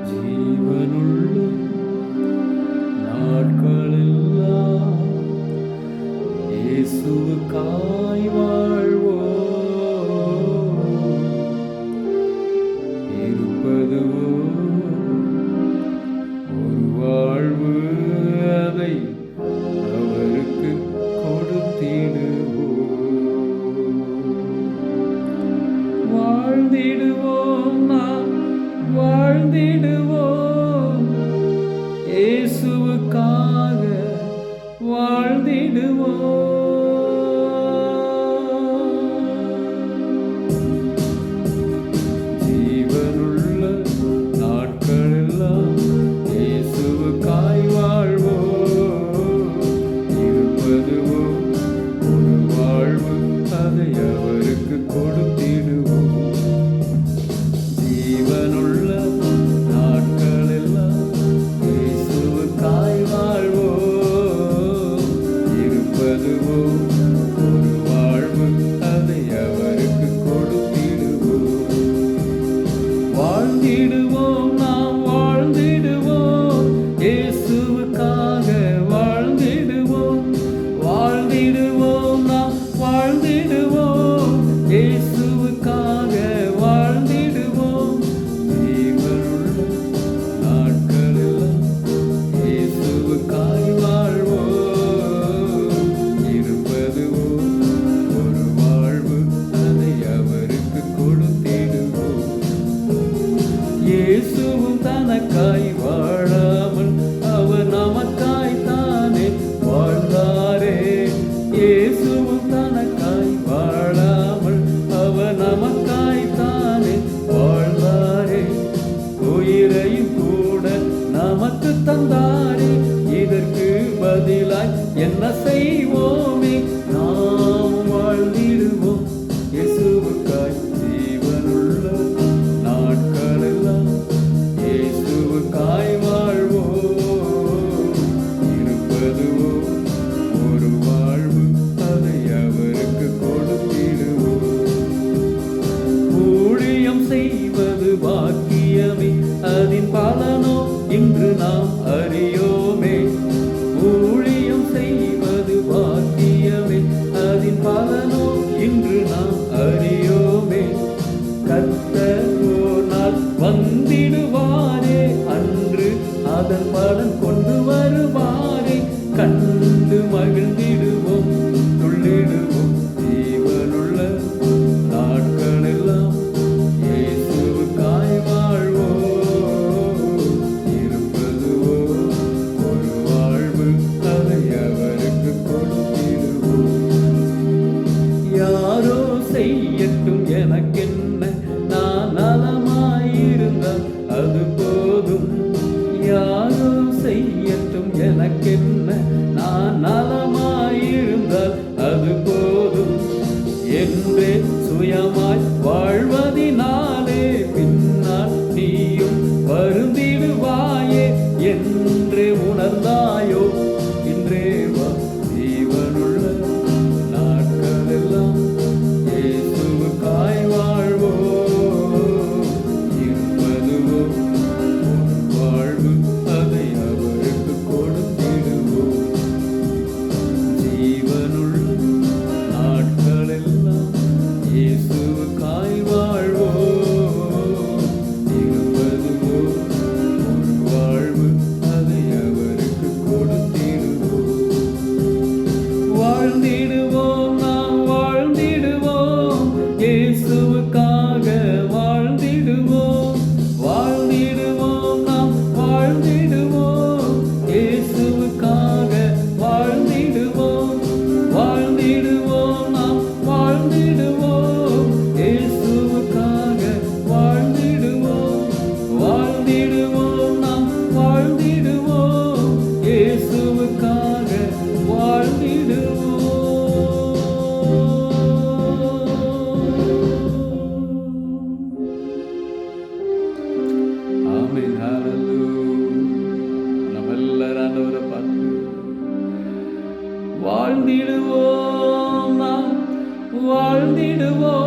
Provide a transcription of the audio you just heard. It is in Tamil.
ஜீவனுள்ள நாட்களெல்லாம் இயேசுவுக்காய் வாழ்வோம். இருப்பதுவோ ஒரு வாழ்வு, அதை அவருக்கு கொடுத்திடுவோம். வாழ்ந்திடுவோம், நாம் வாழ்ந்திடுவோம். இயேசுவுக்காக வாழ்ந்திடுவோம். ஜீவனுள்ள நாட்களெல்லாம் இயேசுவுக்காய் வாழ்வோம். இருப்பதுவோ ஒரு வாழ்வு, அதை அவருக்கு கொடுத்திடுவோம். ஜீவனுள்ள நாட்களெல்லாம் இயேசுவுக்காய் வாழ்வோம். இருப்பதுவோ ஒரு வாழ்வு, அதை அவருக்கு கொடுத்திடுவோம். வாழ்ந்திடுவோம், நாம் வாழ்ந்திடுவோம். இயேசுவுக்காக வாழ்ந்திடுவோம். வாழ்ந்திடுவோம், நாம் வாழ்ந்திடுவோம். இயேசுவுக்காக வாழ்ந்திடுவோம். ஜீவனுள்ள நாட்களெல்லாம் இயேசுவுக்காய் வாழ்வோம். இருப்பதுவோ ஒரு வாழ்வு, அதை அவருக்கு கொடுத்திடுவோம். இயேசுவும் தனக்காய் வாழாமல் அவர் நமக்காய் தானே வாழ்ந்தாரே. இயேசுவும் தனக்காய் வாழாமல் அவர் நமக்காய் தானே வாழ்ந்தாரே. உயிரையும் கூட நமக்கு தந்தாரே. இதற்கு பதிலாய் என்ன செய்வோமே? நாம் வாழ்ந்திடுவோம் இயேசுவுக்காய். ஜீவனுள்ள நாட்களெல்லாம் இயேசுவுக்காய் வாழ்வோம். இருப்பதுவோ ஒரு வாழ்வு, அதை அவருக்கு கொடுத்திடுவோம். ஊழியம் செய்வது பாக்கியமே, அதன் பலனோ இன்று நாம் அறியோமே. ஊழியம் செய்வது பாக்கியமே, அதன் பலனோ இன்று நாம் அறியோமே. கர்த்தர் ஓர் நாள் வந்திடுவாரே, அன்று அதன் பலன் கொண்டு வருவாரே. கண்டு மகிழ்ந்திடுவோம், துள்ளிடுவோம். ஜீவனுள்ள நாட்களெல்லாம் இயேசுவுக்காய் வாழ்வோம். இருப்பதுவோ ஒரு வாழ்வு, அதை அவருக்கு கொடுத்திடுவோம். யாரோ செய்யட்டும் எனக்கென்ன, நான் நலமாயிருந்தால் அது போதும். யாரோ செய்யட்டும் எனக்கென்ன, நான் நலமாயிருந்தால் அது போதும் என்றே சுயமாய் வாழ்வதினாலே பின்னால் நீயும் வருந்திடுவாயே என்றே உணர்ந்தாயோ? இன்றே வா. ஜீவனுள்ள நாட்களெல்லாம் இயேசுவுக்காய் வாழ்வோம். இருப்பதுவோ ஒரு வாழ்வு, அதை அவருக்கு கொடுத்திடுவோம். ஜீவனுள்ள நாட்களெல்லாம் இயேசுவுக்காய் வாழ்வோம். இருப்பதுவோ ஒரு வாழ்வு, அதை அவருக்கு கொடுத்திடுவோம். வாழ்ந்திடுவோம், நாம் வாழ்ந்திடுவோம். இயேசுவுக்காக வாழ்ந்திடுவோம். வாழ்ந்திடுவோம், நாம் வாழ்ந்திடுவோம். இயேசுவுக்காக வாழ்ந்திடுவோம். வாழ்ந்திடுவோம், நாம் வாழ்ந்திடுவோம். இயேசுவுக்காக வாழ்ந்திடுவோம். வாழ்ந்திடுவோம், நாம் வாழ்ந்திடுவோம். இயேசுவுக்காக வாழ்ந்திடுவோம். ஆமென். ஹல்லேலூயா. நம்ம எல்லாரும் ஆண்டவரை பார்த்து வாழ்ந்திடுவோம், நாம் வாழ்ந்திடுவோம்.